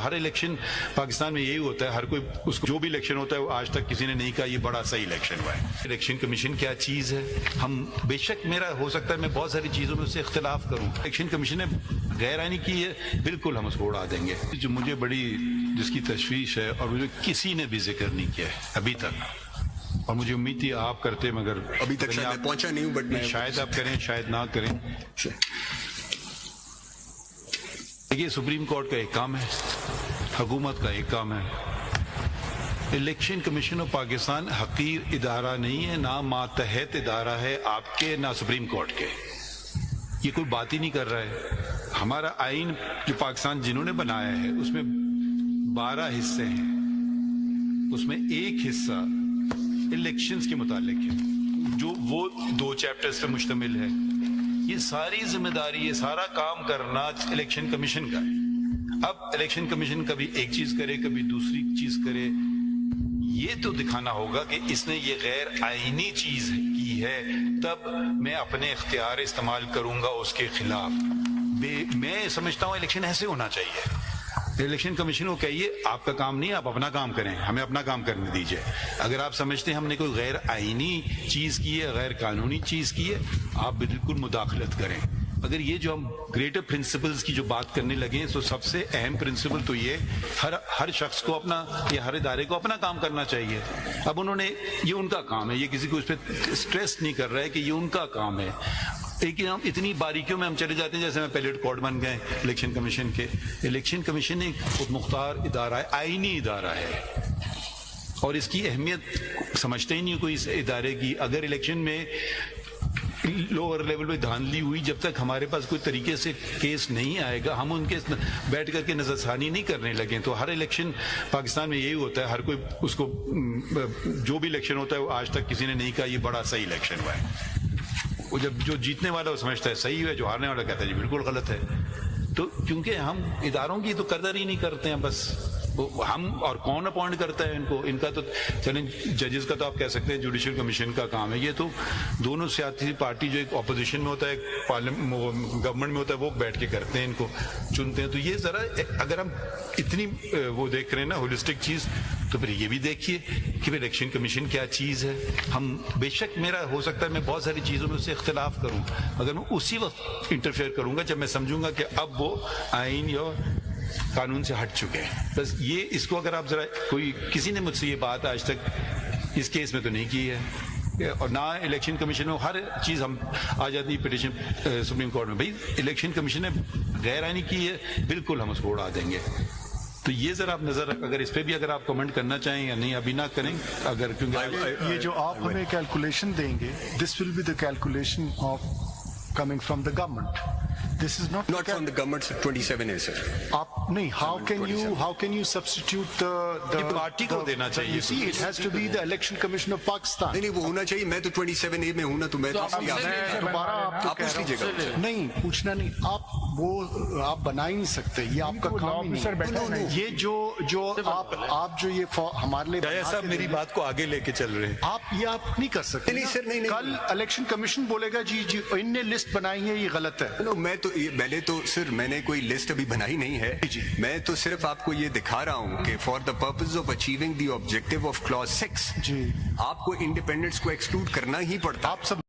हर election Pakistan में यही होता है, हर कोई उसको जो भी इलेक्शन होता है वो आज तक किसी ने नहीं कहा ये बड़ा सही इलेक्शन हुआ है। इलेक्शन कमीशन क्या चीज़ है, हम बेशक मेरा हो सकता है मैं बहुत सारी चीज़ों में उससे इख्तिलाफ करूं, इलेक्शन कमीशन ने गैर आईनी की है, बिल्कुल हम उसको उड़ा देंगे। जो मुझे बड़ी जिसकी तशवीश है और मुझे किसी ने भी जिक्र नहीं किया है अभी तक, और मुझे उम्मीद थी आप करते मगर अभी तक शायद मैं पहुंचा नहीं हूं, बट शायद आप करें शायद ना करें। देखिए सुप्रीम कोर्ट का एक काम है, हुकूमत का एक काम है। इलेक्शन कमीशन ऑफ पाकिस्तान हकीर इदारा नहीं है, ना मातहत इदारा है आपके ना सुप्रीम कोर्ट के। ये कोई बात ही नहीं कर रहा है। हमारा आइन जो पाकिस्तान जिन्होंने बनाया है उसमें 12 हिस्से हैं, उसमें एक हिस्सा इलेक्शंस के मुतालिक है जो वो 2 चैप्टर्स पे मुश्तमिल है। ये सारी जिम्मेदारी, ये सारा काम करना इलेक्शन कमीशन का है। अब इलेक्शन कमीशन कभी एक चीज करे कभी दूसरी चीज करे, ये तो दिखाना होगा कि इसने ये गैर आईनी चीज की है, तब मैं अपने इख्तियार इस्तेमाल करूंगा उसके खिलाफ। मैं समझता हूं इलेक्शन ऐसे होना चाहिए। इलेक्शन कमीशन को कहिए आपका काम नहीं है, आप अपना काम करें, हमें अपना काम करने दीजिए। अगर आप समझते हैं हमने कोई गैर आईनी चीज की है, गैर कानूनी चीज की है, आप बिल्कुल मुदाखलत करें। अगर ये जो हम ग्रेटर प्रिंसिपल्स की जो बात करने लगे तो सबसे अहम प्रिंसिपल तो ये हर शख्स को अपना या हर इदारे को अपना काम करना चाहिए। अब उन्होंने ये उनका काम है, ये किसी को इस पर स्ट्रेस नहीं कर रहा है कि ये उनका काम है। लेकिन हम इतनी बारीकियों में हम चले जाते हैं, जैसे मैं पैलेट कोड बन गए इलेक्शन कमीशन के। इलेक्शन कमीशन एक खुद मुख्तार इदारा है, आईनी इदारा है, और इसकी अहमियत समझते ही नहीं कोई इस इदारे की। अगर इलेक्शन में लोअर लेवल पे धांधली हुई, जब तक हमारे पास कोई तरीके से केस नहीं आएगा, हम उनके बैठ करके नजरसानी नहीं करने लगे। तो हर इलेक्शन पाकिस्तान में यही होता है, हर कोई उसको जो भी इलेक्शन होता है वो आज तक किसी ने नहीं कहा ये बड़ा सही इलेक्शन हुआ है। वो जब जो जीतने वाला वो समझता है सही है, जो हारने वाला कहता है जी बिल्कुल गलत है। तो क्योंकि हम इदारों की तो कदर ही नहीं करते हैं, बस हम और कौन अपॉइंट करता है इनको, इनका तो चलें जजेस का तो आप कह सकते हैं जुडिशल कमीशन का काम है। ये तो दोनों सियासी पार्टी जो एक ऑपोजिशन में होता है, गवर्नमेंट में होता है, वो बैठ के करते हैं, इनको चुनते हैं। तो ये जरा अगर हम इतनी वो देख रहे हैं ना होलिस्टिक चीज, तो फिर ये भी देखिए कि इलेक्शन कमीशन क्या चीज है। हम बेशक मेरा हो सकता है मैं बहुत सारी चीजों में उससे इख्तिलाफ करूं, मगर मैं उसी वक्त इंटरफेयर करूंगा जब मैं समझूंगा कि अब वो आइन या कानून से हट चुके हैं। बस ये इसको अगर आप जरा कोई किसी ने मुझसे ये बात आज तक इस केस में तो नहीं की है, और ना इलेक्शन कमीशन में हर चीज हम आ जाती है पिटीशन सुप्रीम कोर्ट में, भाई इलेक्शन कमीशन ने गैर आईनी की है, बिल्कुल हम उसको उड़ा देंगे। तो ये जरा आप नजर अगर इस पे भी अगर आप कमेंट करना चाहें या नहीं, अभी ना करें अगर, क्योंकि ये जो आप हमें कैलकुलेशन देंगे, this will be the calculation of coming from the government. This is not from the government. 27 है सर। आप नहीं, how can you substitute the party को देना चाहिए। You see, it has to be the Election Commission of Pakistan. नहीं वो होना चाहिए। मैं तो 27A में हूँ ना, तो मैं तो दोबारा आप पूछ लीजिएगा। नहीं पूछना नहीं, आप बना ही नहीं सकते, ये आपका काम ही नहीं। ये जो आप जो ये हमारे लिए साहब मेरी बात को आगे लेके चल रहे हैं, आप नहीं कर सकते। नहीं सर, नहीं कल इलेक्शन कमीशन बोलेगा जी इनने लिस्ट बनाई है, ये गलत है। मैं तो पहले तो सर मैंने कोई लिस्ट अभी बनाई नहीं है, मैं तो सिर्फ आपको ये दिखा रहा हूँ कि for the purpose of achieving the objective of clause 6 जी, आपको इंडिपेंडेंस को एक्सक्लूड करना ही पड़ता। आप सब